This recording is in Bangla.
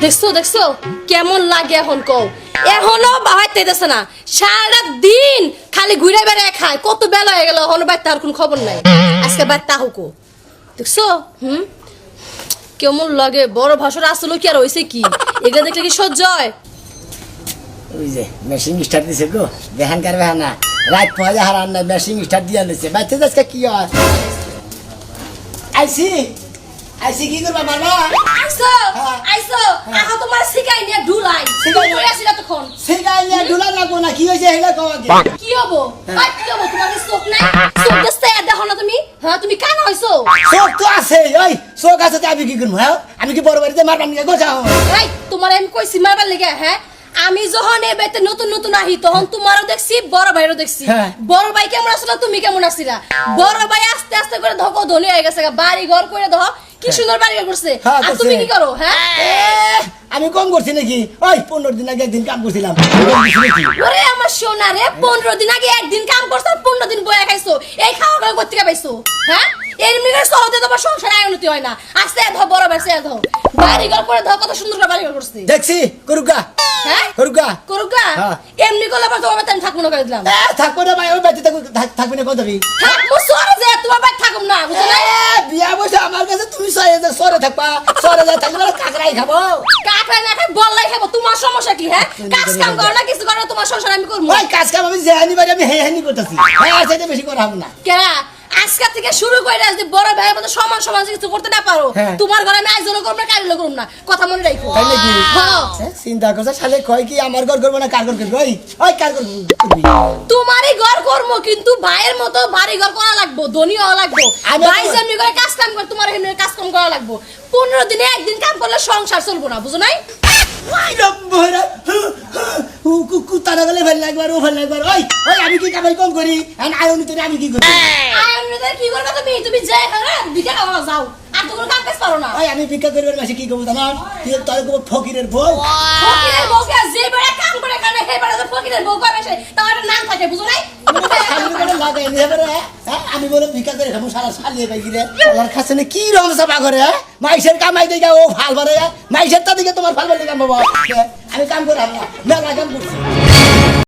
দেখছো দেখছো কেমন লাগে এখন কও এখনো বাহাইতে দেছে না সারা দিন খালি ঘুরে বেড়ায় খায় কত বেলা হয়ে গেল এখনো বাইতে আর কোন খবর নাই আজকে বাইতে হুকো দেখছো কেমন লাগে বড় ভাষণ আসলো কি আর হইছে কি এগুলা দেখলে কি সহ্য হয় ওই যে মেশিন স্টার্ট দিছে গো দেখেন কার না রাত পয়সা হারান না মেশিন স্টার্ট দিয়া নিছে বাইতে আজকে কি হয় আইসি আইসি কি করবা বাবা আইসো আইসো আহা তোমার শিখাই নিয়ে ঢুলাই শিখাই কই আসিলা তখন শিখাই নিয়ে ঢুলা লাগবো না কি হইছে হেলা কও আগে কি হবো আই কি হবো তোমার চোখ নাই চোখ দেখতে দেখো না তুমি হ্যাঁ তুমি কানা হইছো চোখ তো আছে ওই চোখ আছে তো আমি কি করবো হ্যাঁ আমি কি বড় বাড়িতে মারবান নিয়ে গোছাও এই তোমার আমি কইছি মারবার লেগে হ্যাঁ আমি যখন এই বাড়িতে নতুন নতুন আহি তখন তোমারও দেখছি বড় ভাইরও দেখছি হ্যাঁ। বড় ভাই কেমন আসলে তুমি কেমন আসছিলা বড় ভাই আস্তে আস্তে করে ধকো ধনী হয়ে গেছে বাড়ি ঘর করে ধ কি সুন্দর বাড়ি ঘর করছে হ্যাঁ, আর করছে। তুমি কি করো হ্যাঁ আমি কম করছি নাকি ওই 15 দিন আগে একদিন কাম করছিলাম ওরে আমার সোনা রে 15 দিন আগে একদিন কাম করছো 15 দিন বয়া খাইছো এই খাওয়া খাওয়া করতে পাইছো হ্যাঁ এমনি করে সহজে তোমার সংসার উন্নতি হয় না আস্তে ধ বড় বেসে ধ বাড়ি ঘর করে ধ কত সুন্দর করে বাড়ি ঘর করছে দেখছি করুকা হ্যাঁ করুকা করুকা হ্যাঁ। এমনি করলে আবার তোমার বাড়িতে থাকবো না করে দিলাম থাকবো না ভাই ওই বাড়িতে থাকবি না কত দিবি থাকবো সরে যে তোমার বাড়ি থাকুম না বুঝছো না বিয়া বসে আমার কাছে তুমি সরে থাকবা সরে যা থাকলে কাকড়াই খাবো কাকড়া না খাই বললাই খাবো তোমার সমস্যা কি হ্যাঁ কাজ কাম করো না কিছু করো না তোমার সংসার আমি করবো ওই কাজ কাম আমি যেহানি বাড়ি আমি হেহানি করতেছি আর চাইতে বেশি করা হবে না কেরা আজকে থেকে শুরু করে যদি বড় ভাইয়ের মতো সমান সমান কিছু করতে না পারো হ্যাঁ। তোমার ঘরে আমি আইজলো করব না কাইলো করব না কথা মনে রাখো তাই নাকি হ্যাঁ চিন্তা করছে শালে কয় কি আমার ঘর করবো না কার ঘর করবো ওই কার ঘর করবি তোমারই ঘর করবো কিন্তু ভাইয়ের মতো বাড়ি ঘর করা লাগবো ধনী হওয়া লাগবো আমি ভাই তোমার- যেমনি করে কাজ কাম করে তোমার এমনি কাজ কাম করা লাগবো 15 দিনে একদিন কাম করলে সংসার চলবো না বুঝো নাই কুত্তারা গেলে ভাল লাগবার ও ভাল লাগবার ওই ওই আমি কি কামাই কম করি আয়নি তোরে আমি কি করি আয়নদের কি করবে তুমি যাই হ্যাঁ বিকা খাওয়া যাও আর তো কোনো কাম কাজ পারো না ওই আমি ভিক্ষা করবার মাসে কি করবো জানান তুই তোর কোনো ফকিরের বউ ফকিরের বউকে যে বেড়া কাম করে কানে হে বেড়া তো ফকিরের বউ করে সে তার একটা নাম থাকে বুঝো নাই সামনে করে লাগাই নিয়ে এবারে আমি বলে ভিক্ষা করে খাবো সারা সালিয়ে পাই গিরে আমার কাছে কি রং চাপা করে মাইসের কামাই দিকে ও ভাল বারে মাইসের তা দিকে তোমার ভাল বারে কাম বাবা আমি কাম করে মেলা কাম করছি